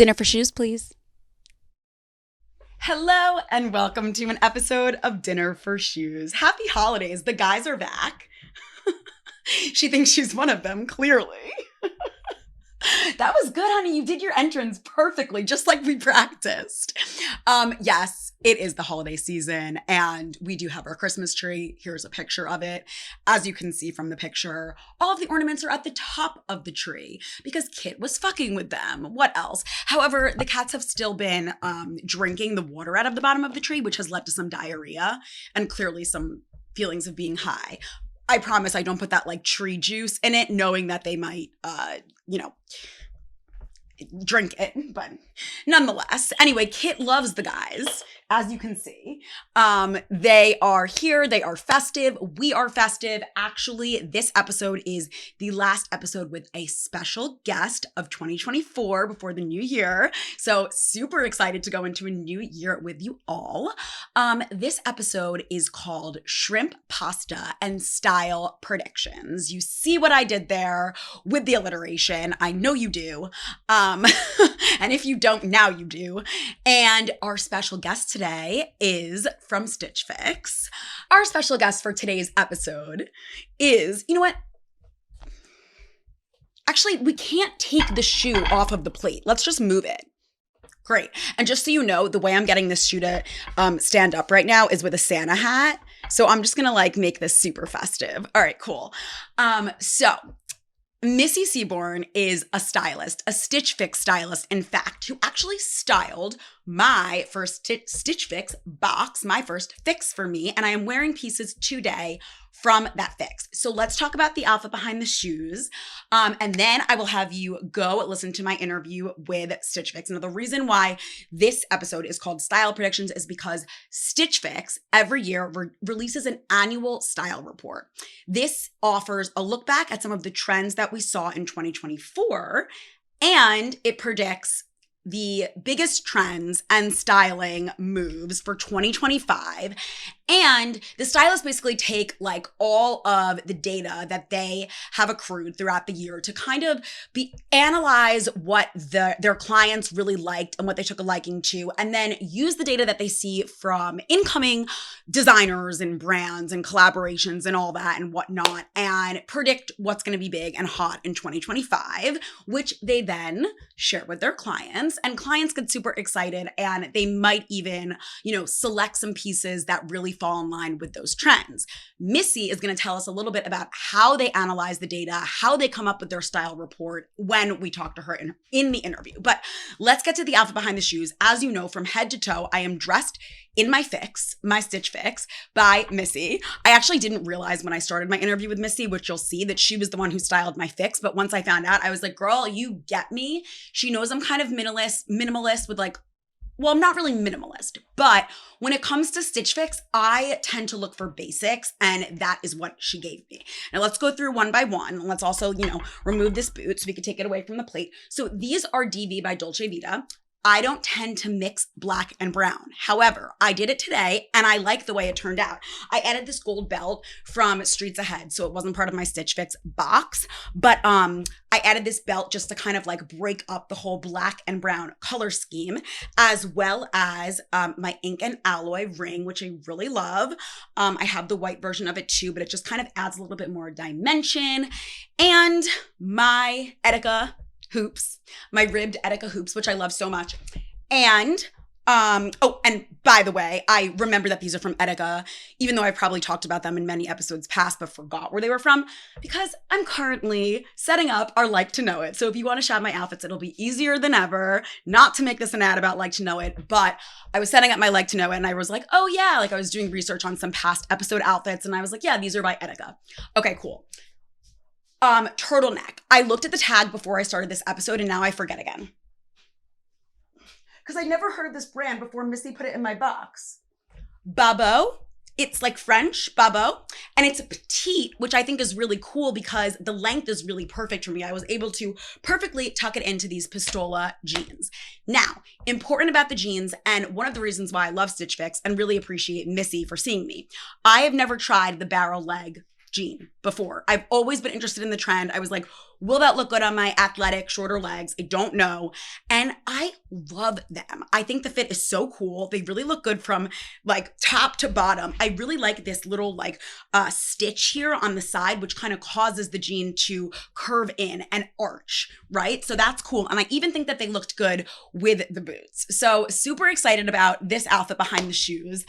Dinner for shoes, please. Hello and welcome to an episode of Dinner for Shoes. Happy holidays. The guys are back. She thinks she's one of them, clearly. That was good, honey. You did your entrance perfectly, just like we practiced. Yes, it is the holiday season, and we do have our Christmas tree. Here's a picture of it. As you can see from the picture, all of the ornaments are at the top of the tree because Kit was fucking with them. What else? However, the cats have still been drinking the water out of the bottom of the tree, which has led to some diarrhea and clearly some feelings of being high. I promise I don't put that like tree juice in it, knowing that they might, drink it, but nonetheless. Anyway, Kit loves the guys, as you can see. They are here. They are festive. We are festive. Actually, this episode is the last episode with a special guest of 2024 before the new year. So super excited to go into a new year with you all. This episode is called Shrimp Pasta and Style Predictions. You see what I did there with the alliteration. I know you do. And if you don't, now you do. And our special guest today is from Stitch Fix. Our special guest for today's episode is, you know what? Actually, we can't take the shoe off of the plate. Let's just move it. Great. And just so you know, the way I'm getting this shoe to stand up right now is with a Santa hat. So I'm just going to make this super festive. All right, cool. So Missy Seaborn is a stylist, a Stitch Fix stylist, in fact, who actually styled my first Stitch Fix box, my first fix for me, and I am wearing pieces today from that fix. So let's talk about the outfit behind the shoes, and then I will have you go listen to my interview with Stitch Fix. Now, the reason why this episode is called Style Predictions is because Stitch Fix every year releases an annual style report. This offers a look back at some of the trends that we saw in 2024, and it predicts the biggest trends and styling moves for 2025. And the stylists basically take all of the data that they have accrued throughout the year to kind of analyze what their clients really liked and what they took a liking to, and then use the data that they see from incoming designers and brands and collaborations and all that and whatnot, and predict what's going to be big and hot in 2025, which they then share with their clients. And clients get super excited, and they might even, select some pieces that really fall in line with those trends. Missy is going to tell us a little bit about how they analyze the data, how they come up with their style report when we talk to her in the interview. But let's get to the outfit behind the shoes. As you know, from head to toe, I am dressed in my fix, my Stitch Fix by Missy. I actually didn't realize when I started my interview with Missy, which you'll see, that she was the one who styled my fix. But once I found out, I was like, girl, you get me. She knows I'm kind of minimalist with I'm not really minimalist, but when it comes to Stitch Fix, I tend to look for basics, and that is what she gave me. Now let's go through one by one. Let's also, remove this boot so we can take it away from the plate. So these are DV by Dolce Vita. I don't tend to mix black and brown. However, I did it today and I like the way it turned out. I added this gold belt from Streets Ahead, so it wasn't part of my Stitch Fix box, but I added this belt just to kind of break up the whole black and brown color scheme, as well as my ink and alloy ring, which I really love. I have the white version of it too, but it just kind of adds a little bit more dimension. And my Ettika hoops, my ribbed Ettika hoops, which I love so much. And, and by the way, I remember that these are from Ettika, even though I've probably talked about them in many episodes past, but forgot where they were from, because I'm currently setting up our Like to Know It. So if you want to shop my outfits, it'll be easier than ever, not to make this an ad about Like to Know It, but I was setting up my Like to Know It, and I was like, oh yeah, I was doing research on some past episode outfits, and I was like, yeah, these are by Ettika. Okay, cool. Turtleneck. I looked at the tag before I started this episode, and now I forget again. Because I never heard this brand before Missy put it in my box. Bobeau. It's French, Bobeau, and it's petite, which I think is really cool because the length is really perfect for me. I was able to perfectly tuck it into these Pistola jeans. Now, important about the jeans, and one of the reasons why I love Stitch Fix and really appreciate Missy for seeing me, I have never tried the barrel leg jean before. I've always been interested in the trend. I was like, Will that look good on my athletic, shorter legs? I don't know. And I love them. I think the fit is so cool. They really look good from like top to bottom. I really like this little like stitch here on the side, which kind of causes the jean to curve in and arch, right? So that's cool. And I even think that they looked good with the boots. So super excited about this outfit behind the shoes.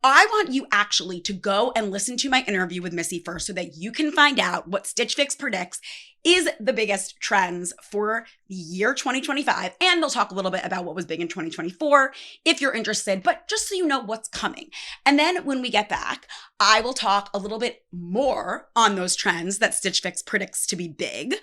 I want you actually to go and listen to my interview with Missy first so that you can find out what Stitch Fix predicts is the biggest trends for the year 2025. And they'll talk a little bit about what was big in 2024 if you're interested, but just so you know what's coming. And then when we get back, I will talk a little bit more on those trends that Stitch Fix predicts to be big.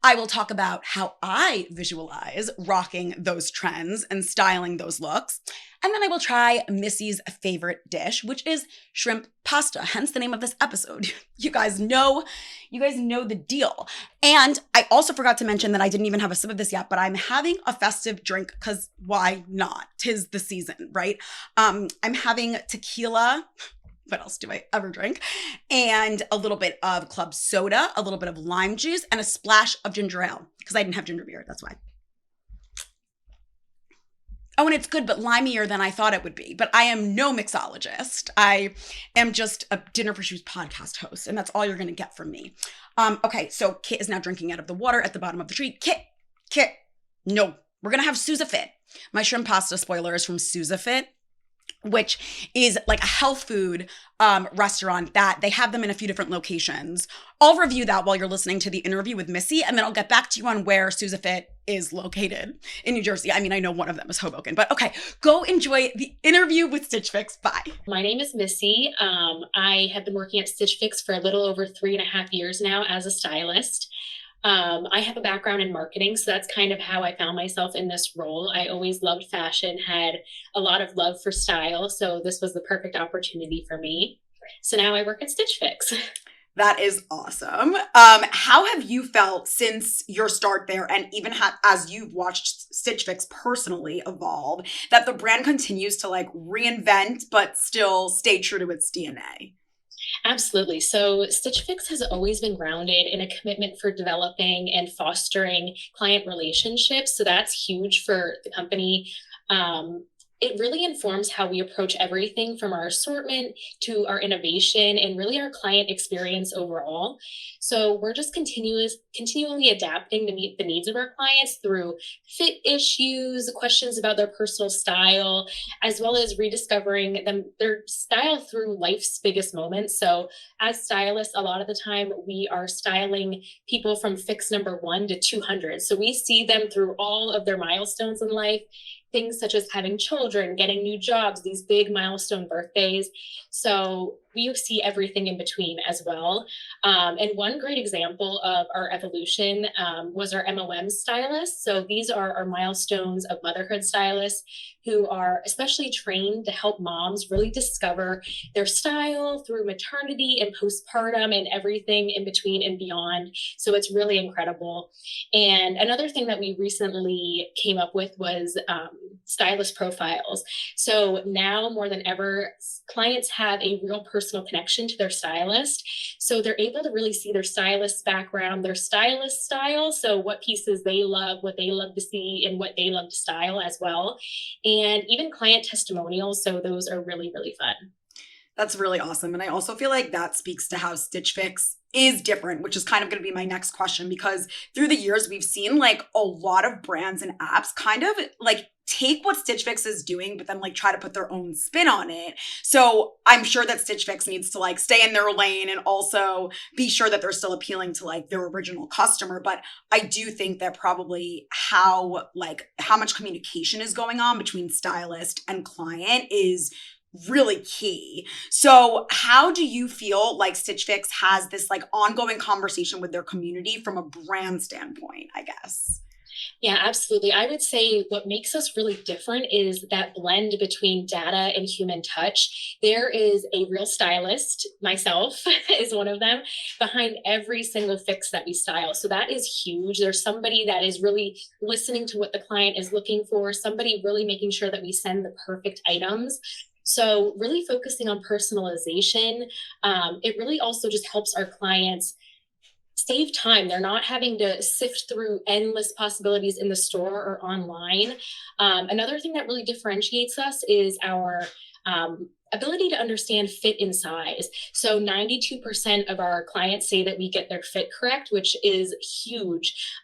I will talk about how I visualize rocking those trends and styling those looks. And then I will try Missy's favorite dish, which is shrimp pasta, hence the name of this episode. You guys know the deal. And I also forgot to mention that I didn't even have a sip of this yet, but I'm having a festive drink because why not? 'Tis the season, right? I'm having tequila. What else do I ever drink? And a little bit of club soda, a little bit of lime juice, and a splash of ginger ale because I didn't have ginger beer. That's why. Oh, and it's good, but limier than I thought it would be. But I am no mixologist. I am just a Dinner for Shoes podcast host, and that's all you're going to get from me. Okay, so Kit is now drinking out of the water at the bottom of the tree. Kit, no. We're going to have SouzaFit. My shrimp pasta spoiler is from SouzaFit, which is like a health food restaurant that they have them in a few different locations. I'll review that while you're listening to the interview with Missy, and then I'll get back to you on where SouzaFit is located in New Jersey. I mean, I know one of them is Hoboken, but okay, go enjoy the interview with Stitch Fix. Bye. My name is Missy. I have been working at Stitch Fix for a little over 3.5 years now as a stylist. I have a background in marketing, so that's kind of how I found myself in this role. I always loved fashion, had a lot of love for style, so this was the perfect opportunity for me. So now I work at Stitch Fix. That is awesome. How have you felt since your start there, and even as you've watched Stitch Fix personally evolve, that the brand continues to like reinvent but still stay true to its DNA? Absolutely. So Stitch Fix has always been grounded in a commitment for developing and fostering client relationships. So that's huge for the company. It really informs how we approach everything from our assortment to our innovation and really our client experience overall. So we're just continually adapting to meet the needs of our clients through fit issues, questions about their personal style, as well as rediscovering their style through life's biggest moments. So as stylists, a lot of the time we are styling people from fix number 1 to 200. So we see them through all of their milestones in life. Things such as having children, getting new jobs, these big milestone birthdays. So we see everything in between as well. And one great example of our evolution was our MOM stylists. So these are our milestones of motherhood stylists who are especially trained to help moms really discover their style through maternity and postpartum and everything in between and beyond. So it's really incredible. And another thing that we recently came up with was stylist profiles. So now more than ever, clients have a real personal connection to their stylist. So they're able to really see their stylist's background, their stylist style. So what pieces they love, what they love to see, and what they love to style as well. And even client testimonials. So those are really, really fun. That's really awesome. And I also feel like that speaks to how Stitch Fix is different, which is kind of going to be my next question, because through the years, we've seen like a lot of brands and apps kind of like take what Stitch Fix is doing, but then like try to put their own spin on it. So I'm sure that Stitch Fix needs to like stay in their lane and also be sure that they're still appealing to like their original customer. But I do think that probably how much communication is going on between stylist and client is really key. So how do you feel like Stitch Fix has this like ongoing conversation with their community from a brand standpoint, I guess? Yeah, absolutely. I would say what makes us really different is that blend between data and human touch. There is a real stylist, myself is one of them, behind every single fix that we style. So that is huge. There's somebody that is really listening to what the client is looking for, somebody really making sure that we send the perfect items. So really focusing on personalization. It really also just helps our clients save time. They're not having to sift through endless possibilities in the store or online. Another thing that really differentiates us is our ability to understand fit and size. So 92% of our clients say that we get their fit correct, which is huge.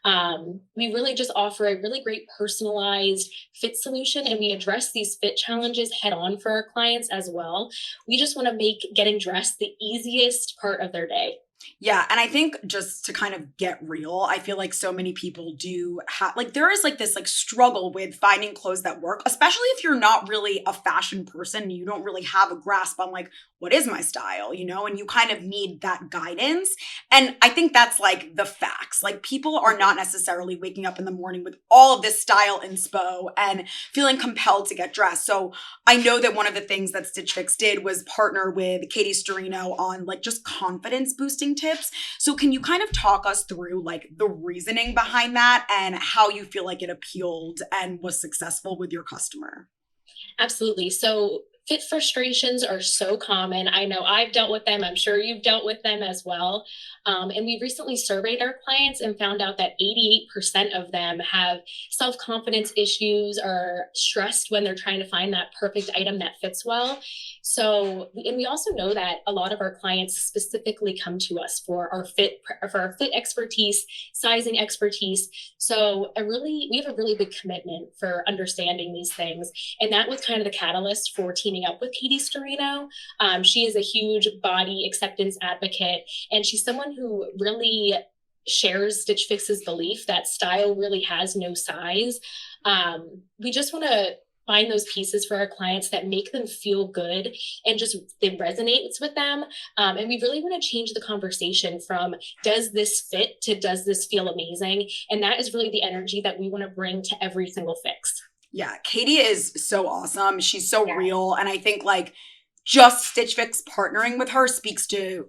We really just offer a really great personalized fit solution, and we address these fit challenges head on for our clients as well. We just want to make getting dressed the easiest part of their day. Yeah, and I think just to kind of get real, I feel like so many people do have like there is like this like struggle with finding clothes that work, especially if you're not really a fashion person and you don't really have a grasp on like what is my style, you know, and you kind of need that guidance. And I think that's like the facts. Like people are not necessarily waking up in the morning with all of this style inspo and feeling compelled to get dressed. So I know that one of the things that Stitch Fix did was partner with Katie Sturino on like just confidence boosting tips. So can you kind of talk us through like the reasoning behind that and how you feel like it appealed and was successful with your customer? Absolutely. So fit frustrations are so common. I know I've dealt with them. I'm sure you've dealt with them as well. And we recently surveyed our clients and found out that 88% of them have self-confidence issues or stressed when they're trying to find that perfect item that fits well. So, and we also know that a lot of our clients specifically come to us for our fit expertise, sizing expertise. So we have a really big commitment for understanding these things. And that was kind of the catalyst for teaming up with Katie Sturino. She is a huge body acceptance advocate, and she's someone who really shares Stitch Fix's belief that style really has no size. We just want to find those pieces for our clients that make them feel good and just it resonates with them. And we really want to change the conversation from does this fit to does this feel amazing? And that is really the energy that we want to bring to every single fix. Yeah, Katie is so awesome. She's so Yeah. real. And I think like just Stitch Fix partnering with her speaks to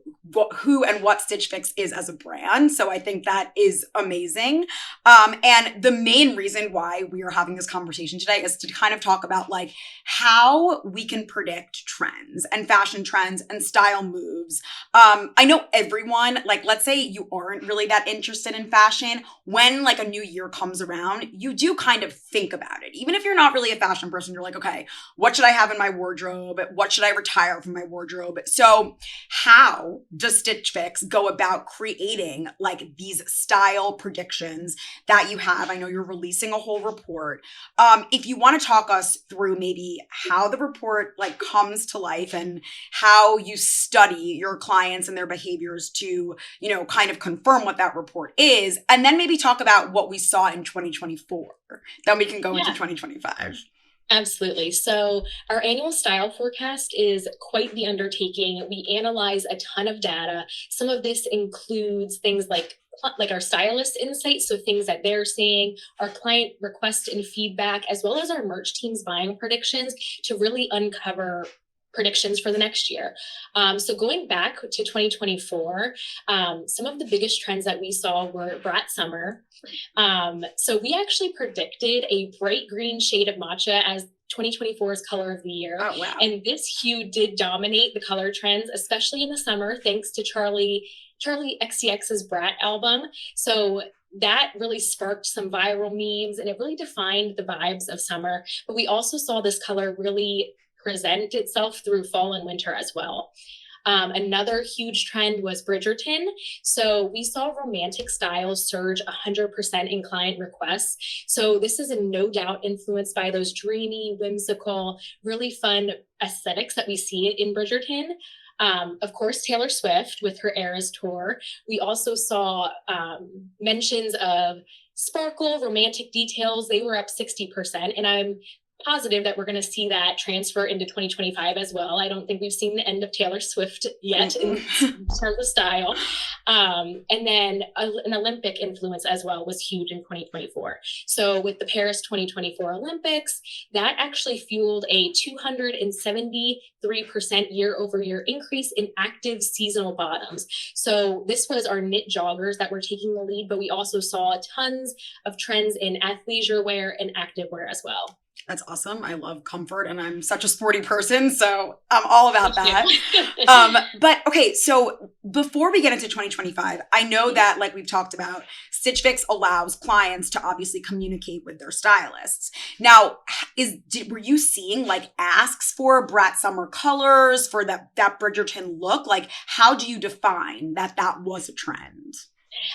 who and what Stitch Fix is as a brand. So I think that is amazing. And the main reason why we are having this conversation today is to kind of talk about like how we can predict trends and fashion trends and style moves. I know everyone, like let's say you aren't really that interested in fashion, when like a new year comes around, you do kind of think about it. Even if you're not really a fashion person, you're like, okay, what should I have in my wardrobe? What should I retire from my wardrobe? So how does Stitch Fix go about creating like these style predictions that you have? I know you're releasing a whole report. If you want to talk us through maybe how the report like comes to life and how you study your clients and their behaviors to, you know, kind of confirm what that report is, and then maybe talk about what we saw in 2024. Then we can go into 2025. Absolutely. So our annual style forecast is quite the undertaking. We analyze a ton of data. Some of this includes things like our stylist insights, so things that they're seeing, our client requests and feedback, as well as our merch team's buying predictions to really uncover predictions for the next year. So going back to 2024, some of the biggest trends that we saw were brat summer. So we actually predicted a bright green shade of matcha as 2024's color of the year. Oh, wow. And this hue did dominate the color trends, especially in the summer, thanks to Charlie XCX's Brat album. So that really sparked some viral memes and it really defined the vibes of summer. But we also saw this color really present itself through fall and winter as well. Another huge trend was Bridgerton. So we saw romantic styles surge 100% in client requests. So this is no doubt influenced by those dreamy, whimsical, really fun aesthetics that we see in Bridgerton. Of course, Taylor Swift with her Eras tour. We also saw mentions of sparkle, romantic details. They were up 60%. And I'm positive that we're going to see that transfer into 2025 as well. I don't think we've seen the end of Taylor Swift yet in terms of style. And then an Olympic influence as well was huge in 2024. So with the Paris 2024 Olympics, that actually fueled a 273% year over year increase in active seasonal bottoms. So this was our knit joggers that were taking the lead, but we also saw tons of trends in athleisure wear and active wear as well. That's awesome. I love comfort and I'm such a sporty person, so I'm all about Thank that. you. But okay, so before we get into 2025, I know that like we've talked about, Stitch Fix allows clients to obviously communicate with their stylists. Now, were you seeing like asks for Brat Summer colors for that Bridgerton look? Like, how do you define that was a trend?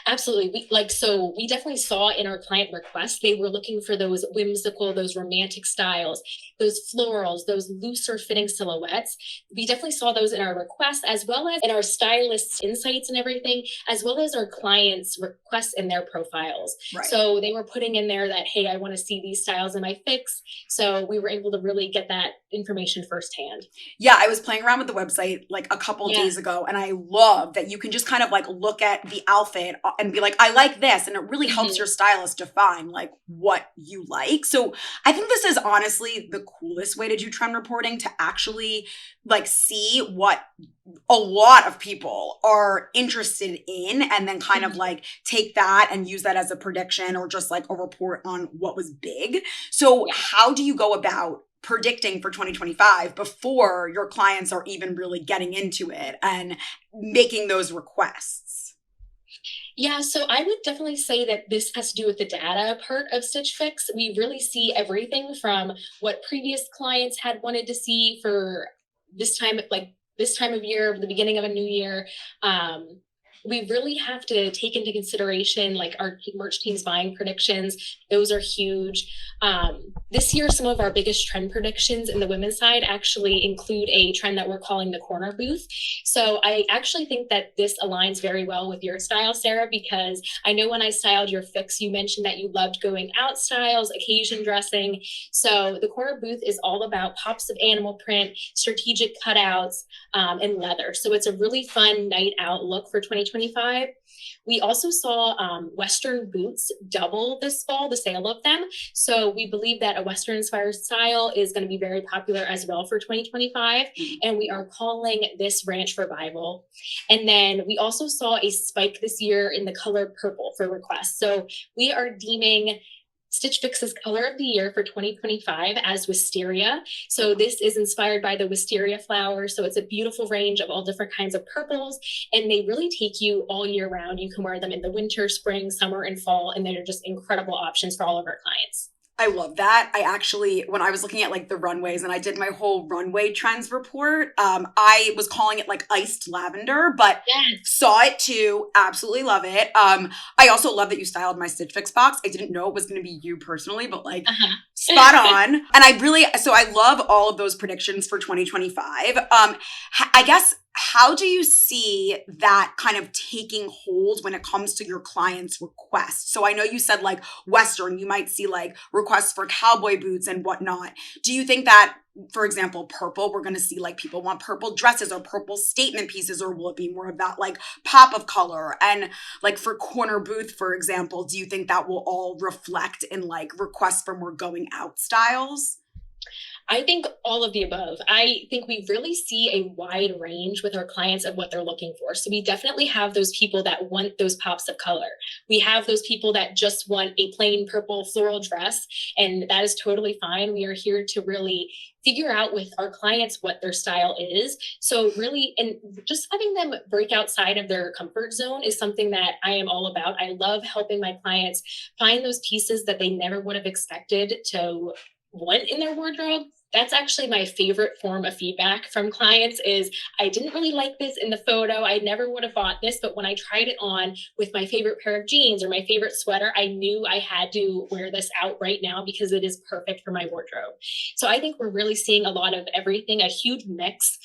Absolutely. We definitely saw in our client requests, they were looking for those whimsical, those romantic styles, those florals, those looser fitting silhouettes. We definitely saw those in our requests, as well as in our stylists' insights and everything, as well as our clients' requests in their profiles. Right. So they were putting in there that, hey, I want to see these styles in my fix. So we were able to really get that information firsthand. Yeah, I was playing around with the website like a couple days ago, and I love that you can just kind of like look at the outfit and be like, I like this. And it really helps your stylist define like what you like. So I think this is honestly the coolest way to do trend reporting, to actually like see what a lot of people are interested in, and then kind of like take that and use that as a prediction or just like a report on what was big. So how do you go about predicting for 2025 before your clients are even really getting into it and making those requests? Yeah, so I would definitely say that this has to do with the data part of Stitch Fix. We really see everything from what previous clients had wanted to see for this time, like this time of year, the beginning of a new year. We really have to take into consideration like our merch team's buying predictions. Those are huge. This year, some of our biggest trend predictions in the women's side actually include a trend that we're calling the corner booth. So I actually think that this aligns very well with your style, Sarah, because I know when I styled your fix, you mentioned that you loved going out styles, occasion dressing. So the corner booth is all about pops of animal print, strategic cutouts, and leather. So it's a really fun night out look for 2025. We also saw Western boots double this fall, the sale of them. So we believe that a Western inspired style is going to be very popular as well for 2025. And we are calling this Ranch Revival. And then we also saw a spike this year in the color purple for requests. So we are deeming Stitch Fix's color of the year for 2025 as Wisteria. So this is inspired by the wisteria flower. So it's a beautiful range of all different kinds of purples, and they really take you all year round. You can wear them in the winter, spring, summer, and fall, and they're just incredible options for all of our clients. I love that. I actually, when I was looking at like the runways and I did my whole runway trends report, I was calling it like iced lavender, but saw it too. Absolutely love it. I also love that you styled my Stitch Fix box. I didn't know it was going to be you personally, but like spot on. And I love all of those predictions for 2025. I guess, how do you see that kind of taking hold when it comes to your clients' requests? So I know you said like Western, you might see like requests for cowboy boots and whatnot. Do you think that, for example, purple, we're going to see like people want purple dresses or purple statement pieces, or will it be more of that like pop of color? And like for corner booth, for example, do you think that will all reflect in like requests for more going out styles? I think all of the above. I think we really see a wide range with our clients of what they're looking for. So we definitely have those people that want those pops of color. We have those people that just want a plain purple floral dress, and that is totally fine. We are here to really figure out with our clients what their style is. So really, and just having them break outside of their comfort zone is something that I am all about. I love helping my clients find those pieces that they never would have expected to want in their wardrobe. That's actually my favorite form of feedback from clients is, I didn't really like this in the photo. I never would have bought this, but when I tried it on with my favorite pair of jeans or my favorite sweater, I knew I had to wear this out right now because it is perfect for my wardrobe. So I think we're really seeing a lot of everything, a huge mix.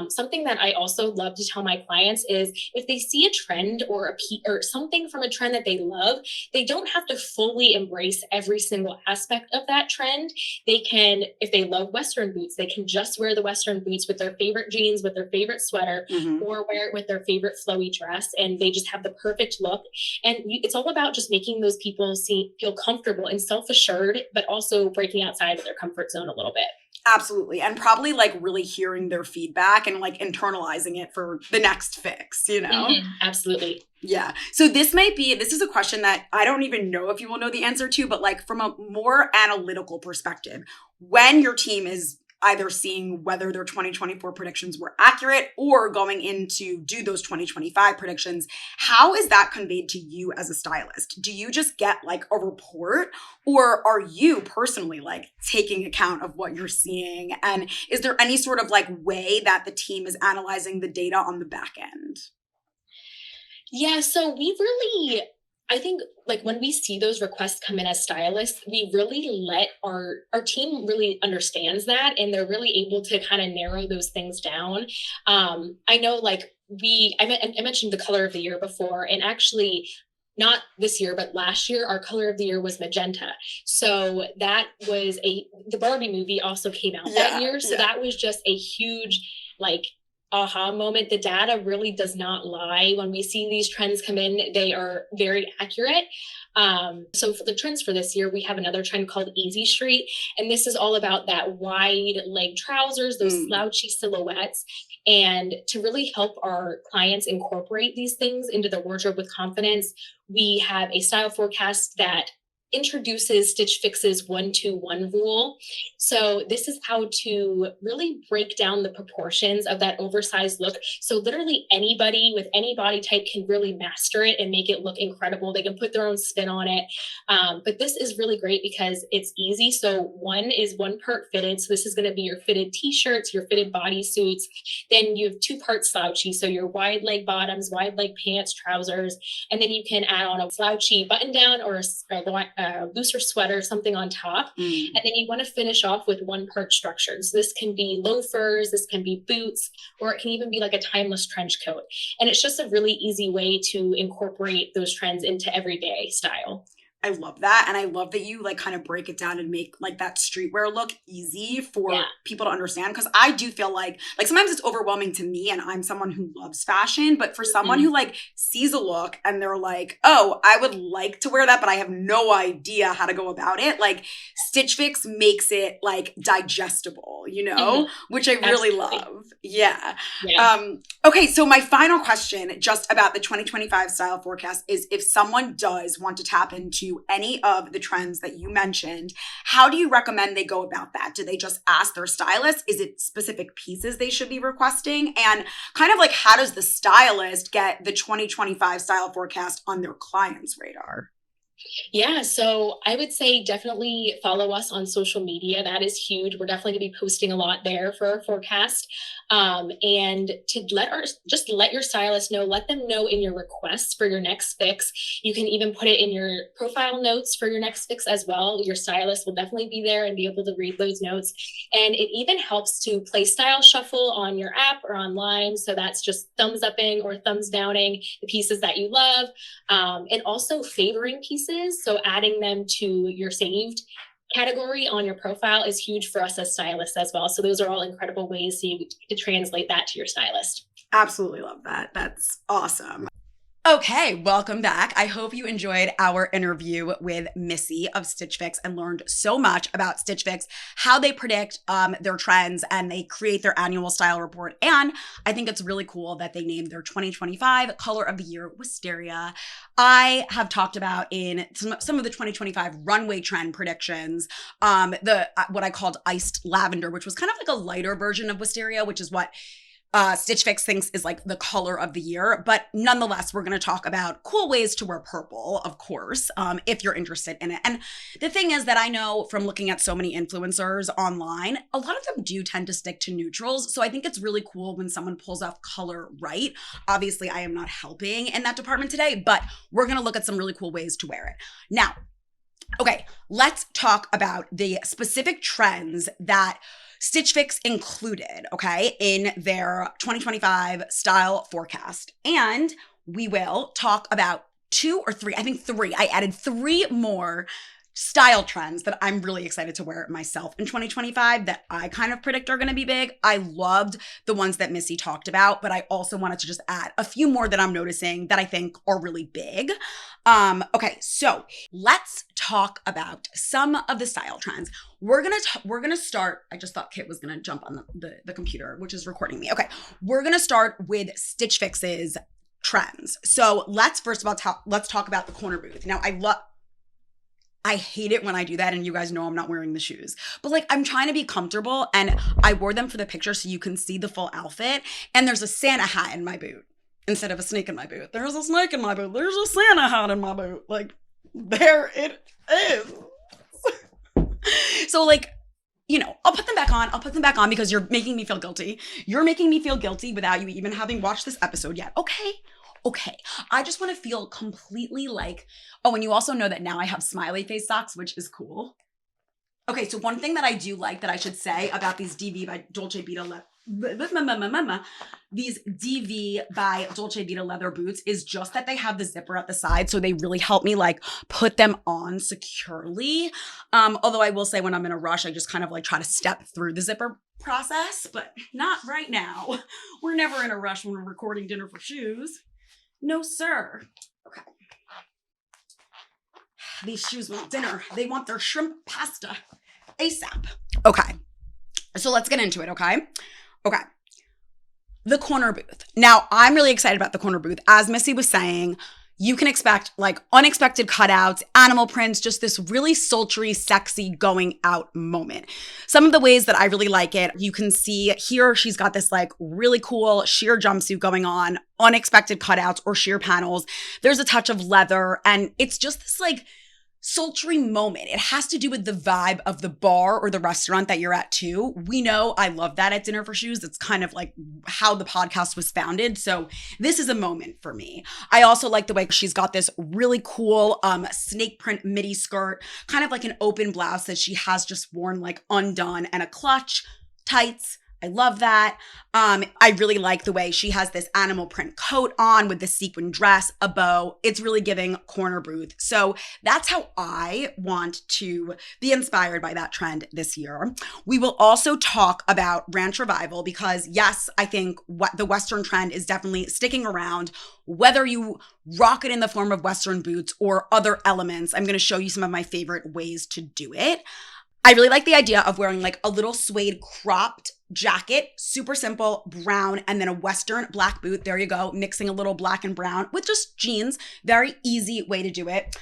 Something that I also love to tell my clients is if they see a trend or or something from a trend that they love, they don't have to fully embrace every single aspect of that trend. They can, if they love Western boots, they can just wear the Western boots with their favorite jeans, with their favorite sweater, or wear it with their favorite flowy dress, and they just have the perfect look. And it's all about just making those people feel comfortable and self-assured, but also breaking outside of their comfort zone a little bit. Absolutely. And probably like really hearing their feedback and like internalizing it for the next fix, you know? Absolutely. Yeah. So this is a question that I don't even know if you will know the answer to, but like from a more analytical perspective, when your team is either seeing whether their 2024 predictions were accurate or going in to do those 2025 predictions, how is that conveyed to you as a stylist? Do you just get like a report, or are you personally like taking account of what you're seeing? And is there any sort of like way that the team is analyzing the data on the back end? Yeah, so we really, I think like when we see those requests come in as stylists, we really let our team really understands that, and they're really able to kind of narrow those things down. I know like I mentioned the color of the year before, and actually not this year, but last year, our color of the year was magenta. So that was the Barbie movie also came out that year. So that was just a huge like aha moment. The data really does not lie. When we see these trends come in, they are very accurate. So for the trends for this year, we have another trend called Easy Street. And this is all about that wide leg trousers, those slouchy silhouettes. And to really help our clients incorporate these things into their wardrobe with confidence, we have a style forecast that introduces Stitch Fix's 1-2-1 rule. So this is how to really break down the proportions of that oversized look. So literally anybody with any body type can really master it and make it look incredible. They can put their own spin on it. But this is really great because it's easy. So one is one part fitted. So this is going to be your fitted t-shirts, your fitted bodysuits. Then you have 2 parts slouchy. So your wide leg bottoms, wide leg pants, trousers. And then you can add on a slouchy button down or a looser sweater, something on top. And then you want to finish off with 1 part structured. So this can be loafers, this can be boots, or it can even be like a timeless trench coat. And it's just a really easy way to incorporate those trends into everyday style. I love that. And I love that you like kind of break it down and make like that streetwear look easy for people to understand. Cause I do feel like sometimes it's overwhelming to me, and I'm someone who loves fashion, but for someone who like sees a look and they're like, oh, I would like to wear that, but I have no idea how to go about it. Like Stitch Fix makes it like digestible, you know, which I really love. Yeah. Okay. So my final question just about the 2025 style forecast is, if someone does want to tap into any of the trends that you mentioned, how do you recommend they go about that? Do they just ask their stylist? Is it specific pieces they should be requesting? And kind of like, how does the stylist get the 2025 style forecast on their client's radar? Yeah, so I would say definitely follow us on social media. That is huge. We're definitely going to be posting a lot there for our forecast. And to let your stylist know, let them know in your requests for your next fix. You can even put it in your profile notes for your next fix as well. Your stylist will definitely be there and be able to read those notes. And it even helps to play style shuffle on your app or online. So that's just thumbs upping or thumbs downing the pieces that you love. And also favoring pieces. So adding them to your saved category on your profile is huge for us as stylists as well. So those are all incredible ways to translate that to your stylist. Absolutely love that. That's awesome. Okay, welcome back. I hope you enjoyed our interview with Missy of Stitch Fix and learned so much about Stitch Fix, how they predict their trends, and they create their annual style report. And I think it's really cool that they named their 2025 color of the year Wisteria. I have talked about in some of the 2025 runway trend predictions, what I called iced lavender, which was kind of like a lighter version of Wisteria, which is what Stitch Fix thinks is like the color of the year. But nonetheless, we're going to talk about cool ways to wear purple, of course, if you're interested in it. And the thing is that I know from looking at so many influencers online, a lot of them do tend to stick to neutrals. So I think it's really cool when someone pulls off color right. Obviously, I am not helping in that department today, but we're going to look at some really cool ways to wear it. Now, okay, let's talk about the specific trends that Stitch Fix included, okay, in their 2025 style forecast. And we will talk about 2 or 3, I think 3. I added 3 more style trends that I'm really excited to wear myself in 2025 that I kind of predict are going to be big. I loved the ones that Missy talked about, but I also wanted to just add a few more that I'm noticing that I think are really big. Okay, so let's talk about some of the style trends. We're gonna start. I just thought Kit was gonna jump on the computer, which is recording me. Okay, we're gonna start with Stitch Fix's trends. So let's first of all let's talk about the corner booth. Now I hate it when I do that, and you guys know I'm not wearing the shoes. But like, I'm trying to be comfortable, and I wore them for the picture so you can see the full outfit. And there's a Santa hat in my boot instead of a snake in my boot. There's a snake in my boot. There's a Santa hat in my boot. Like, there it is. So like, you know, I'll put them back on. I'll put them back on because you're making me feel guilty. You're making me feel guilty without you even having watched this episode yet. Okay. I just want to feel completely like, oh, and you also know that now I have smiley face socks, which is cool. Okay, so one thing that I do like that I should say about these DV by Dolce Vita these DV by Dolce Vita leather boots is just that they have the zipper at the side, so they really help me like put them on securely. Although I will say when I'm in a rush, I just kind of like try to step through the zipper process, but not right now. We're never in a rush when we're recording Dinner for Shoes. No, sir. Okay. These shoes want dinner. They want their shrimp pasta ASAP. Okay. So let's get into it, okay? Okay. The corner booth. Now, I'm really excited about the corner booth. As Missy was saying, you can expect like unexpected cutouts, animal prints, just this really sultry, sexy going out moment. Some of the ways that I really like it, you can see here, she's got this like really cool sheer jumpsuit going on, unexpected cutouts or sheer panels. There's a touch of leather, and it's just this like sultry moment. It has to do with the vibe of the bar or the restaurant that you're at too. We know I love that at Dinner for Shoes. It's kind of like how the podcast was founded. So this is a moment for me. I also like the way she's got this really cool snake print midi skirt, kind of like an open blouse that she has just worn like undone, and a clutch, tights. I love that. I really like the way she has this animal print coat on with the sequin dress, a bow. It's really giving corner booth. So that's how I want to be inspired by that trend this year. We will also talk about ranch revival because yes, I think what the Western trend is definitely sticking around, whether you rock it in the form of Western boots or other elements. I'm going to show you some of my favorite ways to do it. I really like the idea of wearing like a little suede cropped jacket, super simple, brown, and then a Western black boot. There you go, mixing a little black and brown with just jeans. Very easy way to do it.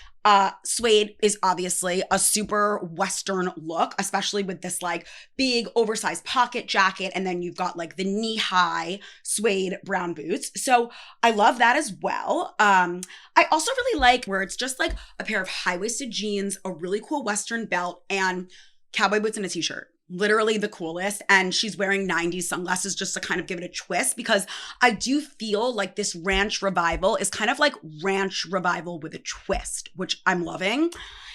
Suede is obviously a super Western look, especially with this like big oversized pocket jacket. And then you've got like the knee-high suede brown boots. So I love that as well. I also really like where it's just like a pair of high-waisted jeans, a really cool Western belt, and cowboy boots and a t-shirt. Literally the coolest. And she's wearing 90s sunglasses just to kind of give it a twist, because I do feel like this ranch revival is kind of like ranch revival with a twist, which I'm loving.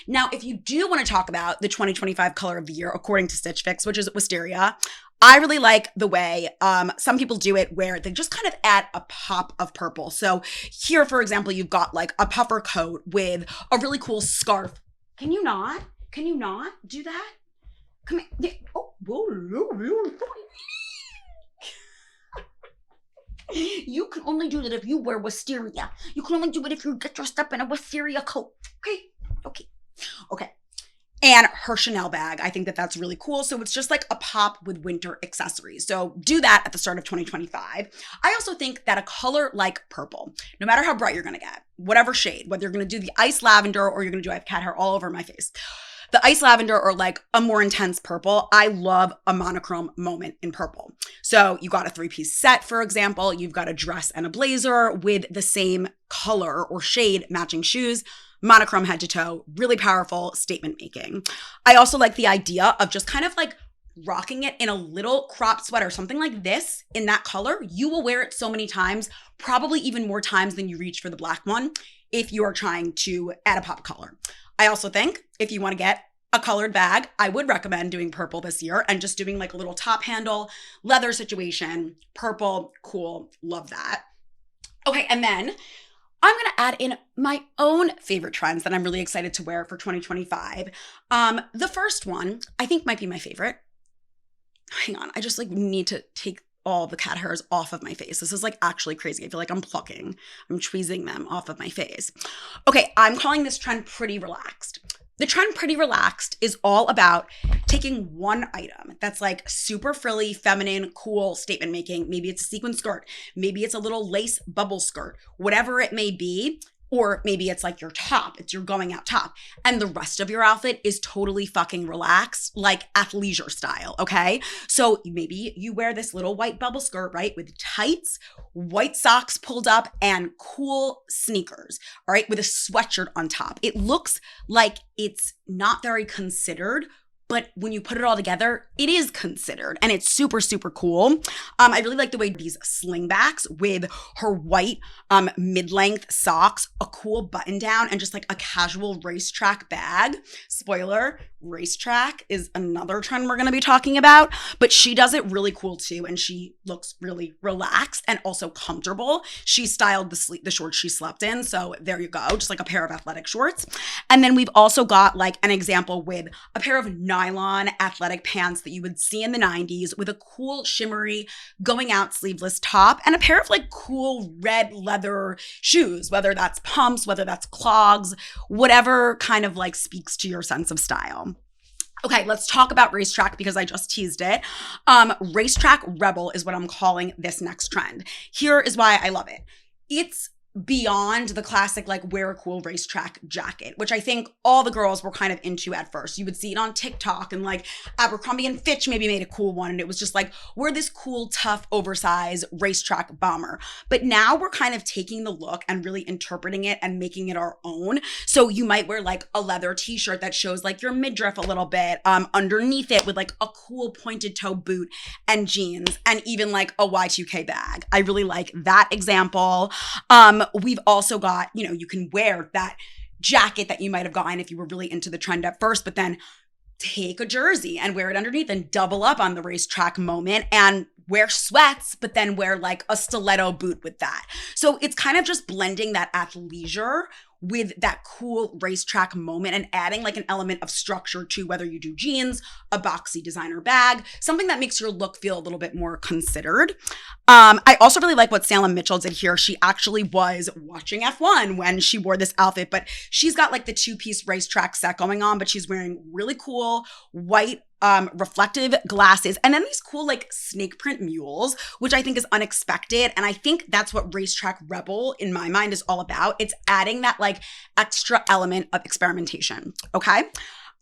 Now, if you do want to talk about the 2025 color of the year, according to Stitch Fix, which is Wisteria, I really like the way some people do it where they just kind of add a pop of purple. So here, for example, you've got like a puffer coat with a really cool scarf. Can you not do that? Come here. Oh, you can only do that if you wear wisteria. You can only do it if you get dressed up in a wisteria coat. Okay. And her Chanel bag. I think that that's really cool. So it's just like a pop with winter accessories. So do that at the start of 2025. I also think that a color like purple, no matter how bright you're going to get, whatever shade, whether you're going to do the ice lavender or you're going to do, I have cat hair all over my face. The ice lavender or like a more intense purple, I love a monochrome moment in purple. So you got a 3-piece set, for example, you've got a dress and a blazer with the same color or shade matching shoes, monochrome head to toe, really powerful statement making. I also like the idea of just kind of like rocking it in a little crop sweater, something like this in that color. You will wear it so many times, probably even more times than you reach for the black one if you are trying to add a pop color. I also think if you want to get a colored bag, I would recommend doing purple this year and just doing like a little top handle, leather situation, purple, cool, love that. Okay, and then I'm going to add in my own favorite trends that I'm really excited to wear for 2025. The first one I think might be my favorite. Hang on. I just like need to take all the cat hairs off of my face. This is like actually crazy. I feel like I'm tweezing them off of my face. Okay, I'm calling this trend Pretty Relaxed. The trend Pretty Relaxed is all about taking one item that's like super frilly, feminine, cool, statement making. Maybe it's a sequin skirt. Maybe it's a little lace bubble skirt, whatever it may be. Or maybe it's like your top, it's your going out top. And the rest of your outfit is totally fucking relaxed, like athleisure style, okay? So maybe you wear this little white bubble skirt, right? With tights, white socks pulled up, and cool sneakers, all right? With a sweatshirt on top. It looks like it's not very considered, but when you put it all together, it is considered and it's super, super cool. I really like the way these slingbacks with her white mid-length socks, a cool button down, and just like a casual racetrack bag. Spoiler, racetrack is another trend we're going to be talking about, but she does it really cool too. And she looks really relaxed and also comfortable. She styled the shorts she slept in. So there you go, just like a pair of athletic shorts. And then we've also got like an example with a pair of nylon athletic pants that you would see in the 90s with a cool shimmery going out sleeveless top and a pair of like cool red leather shoes, whether that's pumps, whether that's clogs, whatever kind of like speaks to your sense of style. Okay, let's talk about racetrack because I just teased it. Racetrack Rebel is what I'm calling this next trend. Here is why I love it. It's beyond the classic like wear a cool racetrack jacket, which I think all the girls were kind of into at first. You would see it on TikTok and like Abercrombie and Fitch maybe made a cool one and it was just like, we're this cool, tough, oversized racetrack bomber. But now we're kind of taking the look and really interpreting it and making it our own. So you might wear like a leather t-shirt that shows like your midriff a little bit underneath it with like a cool pointed toe boot and jeans and even like a Y2K bag. I really like that example. We've also got, you know, you can wear that jacket that you might have gotten if you were really into the trend at first, but then take a jersey and wear it underneath and double up on the racetrack moment and wear sweats, but then wear like a stiletto boot with that. So it's kind of just blending that athleisure with that cool racetrack moment and adding like an element of structure to whether you do jeans, a boxy designer bag, something that makes your look feel a little bit more considered. I also really like what Salem Mitchell did here. She actually was watching F1 when she wore this outfit, but she's got like the two-piece racetrack set going on, but she's wearing really cool white reflective glasses and then these cool like snake print mules, which I think is unexpected. And I think that's what Racetrack Rebel in my mind is all about. It's adding that like extra element of experimentation. Okay.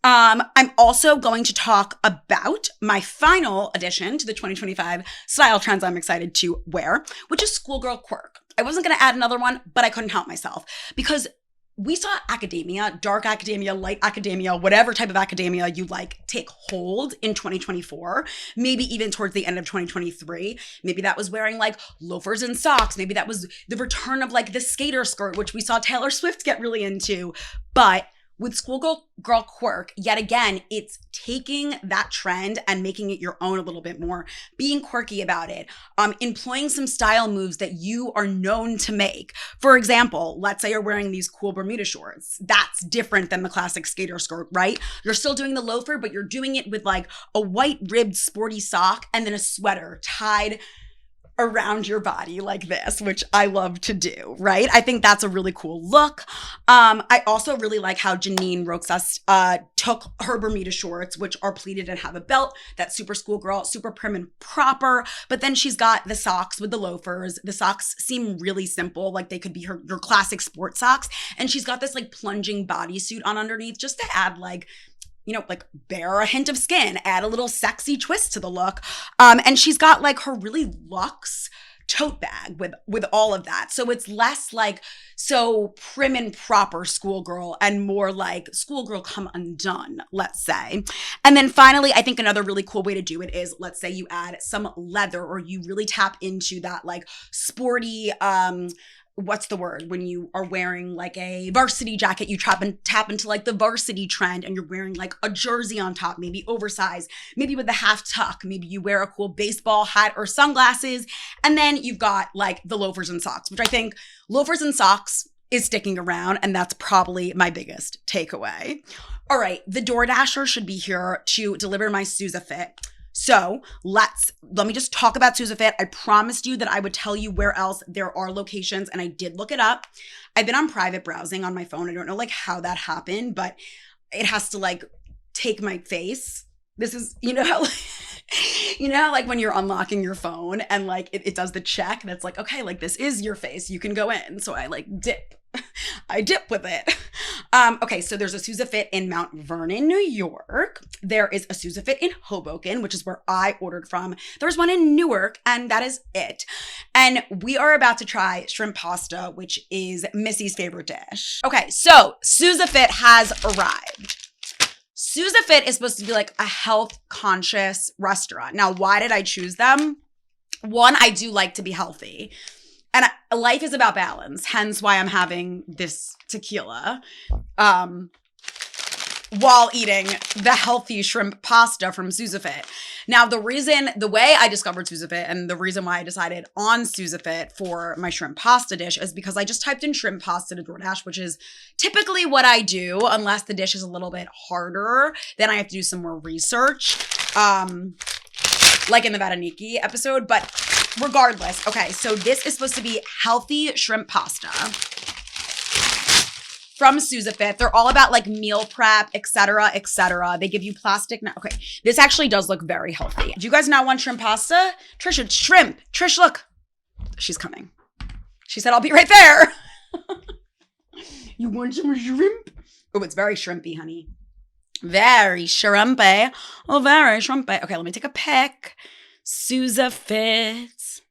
I'm also going to talk about my final addition to the 2025 style trends I'm excited to wear, which is schoolgirl quirk. I wasn't going to add another one, but I couldn't help myself because we saw academia, dark academia, light academia, whatever type of academia you like, take hold in 2024, maybe even towards the end of 2023. Maybe that was wearing like loafers and socks. Maybe that was the return of like the skater skirt, which we saw Taylor Swift get really into. But with schoolgirl quirk, yet again, it's taking that trend and making it your own a little bit more, being quirky about it, employing some style moves that you are known to make. For example, let's say you're wearing these cool Bermuda shorts. That's different than the classic skater skirt, right? You're still doing the loafer, but you're doing it with like a white ribbed sporty sock and then a sweater tied around your body like this, which I love to do, right? I think that's a really cool look. I also really like how Janine Roxas took her Bermuda shorts, which are pleated and have a belt. That's super schoolgirl, super prim and proper. But then she's got the socks with the loafers. The socks seem really simple, like they could be your classic sports socks. And she's got this like plunging bodysuit on underneath just to add like, you know, like bear a hint of skin, add a little sexy twist to the look. And she's got like her really luxe tote bag with all of that. So it's less like so prim and proper schoolgirl and more like schoolgirl come undone, let's say. And then finally, I think another really cool way to do it is, let's say you add some leather or you really tap into that like sporty, what's the word? When you are wearing like a varsity jacket, you tap into like the varsity trend and you're wearing like a jersey on top, maybe oversized, maybe with a half tuck. Maybe you wear a cool baseball hat or sunglasses. And then you've got like the loafers and socks, which I think loafers and socks is sticking around. And that's probably my biggest takeaway. All right, the DoorDasher should be here to deliver my SouzaFit. So let me just talk about SouzaFit. I promised you that I would tell you where else there are locations, and I did look it up. I've been on private browsing on my phone. I don't know like how that happened, but it has to like take my face. This is, you know how like when you're unlocking your phone and like it does the check that's like, okay, like this is your face. You can go in. So I like dip. I dip with it. Okay, so there's a SouzaFit in Mount Vernon, New York. There is a SouzaFit in Hoboken, which is where I ordered from. There's one in Newark, and that is it. And we are about to try shrimp pasta, which is Missy's favorite dish. Okay, so SouzaFit has arrived. SouzaFit is supposed to be like a health-conscious restaurant. Now, why did I choose them? One, I do like to be healthy. And life is about balance, hence why I'm having this tequila while eating the healthy shrimp pasta from SouzaFit. Now, the way I discovered SouzaFit and the reason why I decided on SouzaFit for my shrimp pasta dish is because I just typed in shrimp pasta to DoorDash, which is typically what I do, unless the dish is a little bit harder. Then I have to do some more research, like in the Vataniki episode, but regardless, okay, so this is supposed to be healthy shrimp pasta from SouzaFit. They're all about like meal prep, etc., etc. They give you plastic. Okay, this actually does look very healthy. Do you guys not want shrimp pasta? Trish, it's shrimp. Trish, look. She's coming. She said, I'll be right there. You want some shrimp? Oh, it's very shrimpy, honey. Very shrimpy. Oh, very shrimpy. Okay, let me take a pic. SouzaFit.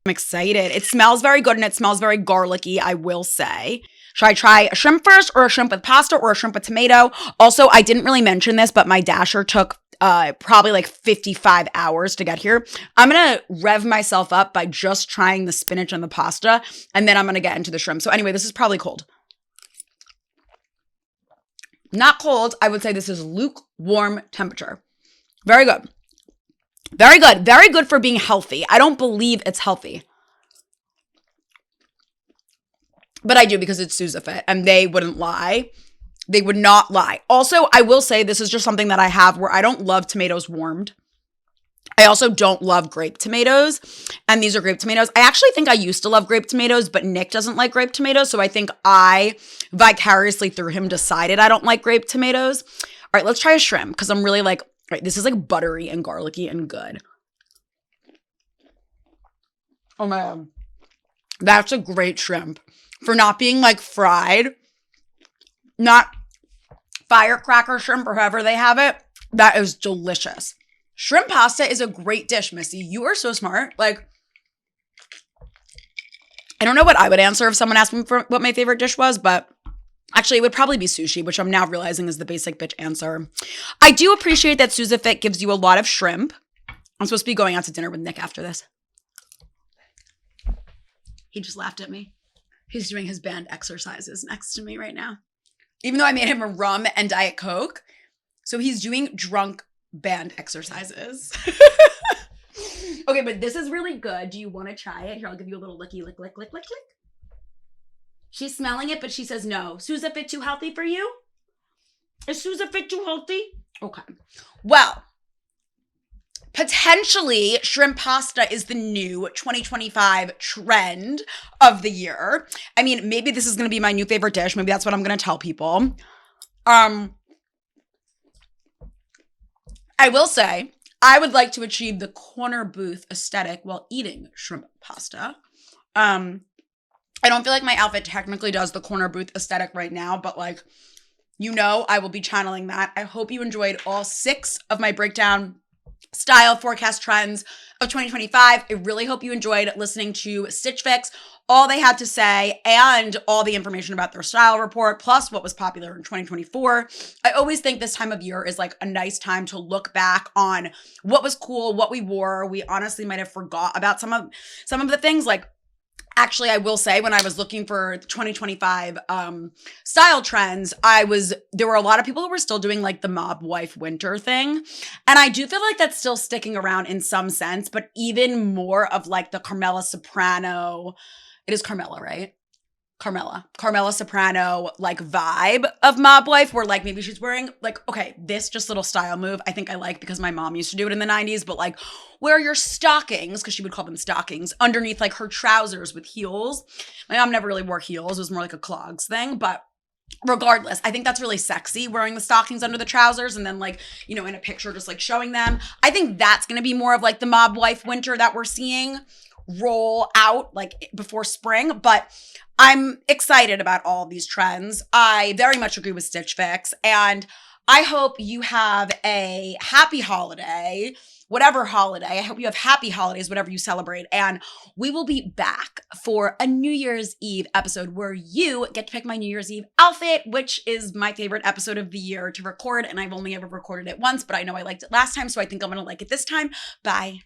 I'm excited. It smells very good and it smells very garlicky, I will say. Should I try a shrimp first or a shrimp with pasta or a shrimp with tomato? Also, I didn't really mention this, but my dasher took probably like 55 hours to get here. I'm going to rev myself up by just trying the spinach and the pasta, and then I'm going to get into the shrimp. So anyway, this is probably cold. Not cold. I would say this is lukewarm temperature. Very good. Very good. Very good for being healthy. I don't believe it's healthy. But I do because it's SouzaFit and they wouldn't lie. They would not lie. Also, I will say this is just something that I have where I don't love tomatoes warmed. I also don't love grape tomatoes, and these are grape tomatoes. I actually think I used to love grape tomatoes, but Nick doesn't like grape tomatoes, so I think I vicariously through him decided I don't like grape tomatoes. All right, let's try a shrimp because I'm really like, right, this is like buttery and garlicky and good. Oh man, that's a great shrimp for not being like fried, not firecracker shrimp or however they have it. That is delicious. Shrimp pasta is a great dish, Missy. You are so smart. Like, I don't know what I would answer if someone asked me for what my favorite dish was, but actually it would probably be sushi, which I'm now realizing is the basic bitch answer. I do appreciate that SouzaFit gives you a lot of shrimp. I'm supposed to be going out to dinner with Nick after this. He just laughed at me. He's doing his band exercises next to me right now. Even though I made him a rum and Diet Coke. So he's doing drunk band exercises. Okay, but this is really good. Do you want to try it? Here, I'll give you a little licky, lick, lick, lick, lick, lick. She's smelling it, but she says no. SouzaFit too healthy for you? Is SouzaFit too healthy? Okay. Well, potentially shrimp pasta is the new 2025 trend of the year. I mean, maybe this is going to be my new favorite dish. Maybe that's what I'm going to tell people. I will say, I would like to achieve the corner booth aesthetic while eating shrimp pasta. I don't feel like my outfit technically does the corner booth aesthetic right now, but like, you know, I will be channeling that. I hope you enjoyed all 6 of my breakdown style forecast trends of 2025. I really hope you enjoyed listening to Stitch Fix, all they had to say, and all the information about their style report, plus what was popular in 2024. I always think this time of year is like a nice time to look back on what was cool, what we wore. We honestly might have forgot about some of the things like Actually, I will say when I was looking for 2025 style trends, there were a lot of people who were still doing like the mob wife winter thing. And I do feel like that's still sticking around in some sense, but even more of like the Carmela Soprano. It is Carmela, right? Carmela Soprano like vibe of mob wife where like maybe she's wearing like, okay, this just little style move I think I like because my mom used to do it in the 90s, but like wear your stockings, because she would call them stockings, underneath like her trousers with heels. My mom never really wore heels. It was more like a clogs thing, but regardless, I think that's really sexy, wearing the stockings under the trousers and then like, you know, in a picture just like showing them. I think that's going to be more of like the mob wife winter that we're seeing roll out like before spring, but I'm excited about all these trends. I very much agree with Stitch Fix, and I hope you have a happy holiday, whatever holiday. I hope you have happy holidays, whatever you celebrate, and we will be back for a New Year's Eve episode where you get to pick my New Year's Eve outfit, which is my favorite episode of the year to record, and I've only ever recorded it once, but I know I liked it last time, so I think I'm going to like it this time. Bye.